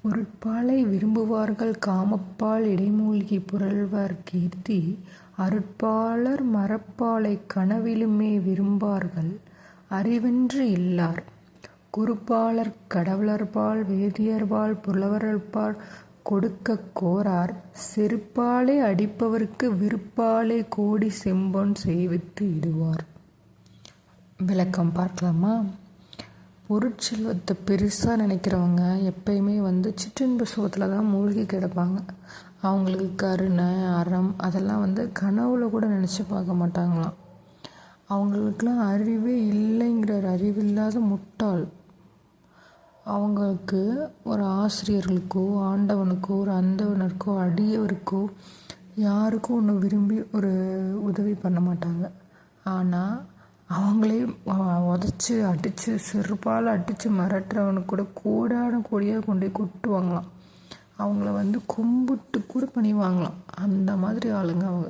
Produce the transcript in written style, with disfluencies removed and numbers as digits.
பொருட்பாலை விரும்புவார்கள் காமப்பால் இடைமூழ்கி புரள்வர் கீர்த்தி அருட்பாலர் மரப்பாலைக் கனவிலுமே விரும்பார்கள் அறிவென்று இல்லார். குருப்பாலர் கடவுளர்பால் வேதியர்பால் புலவர்பால் கொடுக்கக் கோரார் செருப்பாலே அடிப்பவர்க்கு விருப்பாலே கோடி செம்பொன் செய்வித்து இடுவார். விளக்கம் பார்க்கலாமா? பொருட்செல்வத்தை பெருசாக நினைக்கிறவங்க எப்பயுமே சிற்றின்ப சுகத்தில் தான் மூழ்கி கிடப்பாங்க. அவங்களுக்கு கருணை அறம் அதெல்லாம் கனவுல கூட நினச்சி பார்க்க மாட்டாங்களாம். அவங்களுக்கெல்லாம் அறிவே இல்லைங்கிற அறிவில்லாத முட்டாள். அவங்களுக்கு ஒரு ஆசிரியர்களுக்கோ ஆண்டவனுக்கோ ஒரு அந்தவனருக்கோ அடியவருக்கோ யாருக்கும் ஒன்று விரும்பி ஒரு உதவி பண்ண மாட்டாங்க. ஆனால் அவங்களே உதச்சி அடித்து செருப்பால் அடித்து மிரட்டுறவனுக்கு கூட கோடான கோடியாக கொண்டு போய் கொட்டுவாங்களாம். அவங்கள கும்பிட்டு கூட பணிவாங்களாம். அந்த மாதிரி ஆளுங்க அவங்க.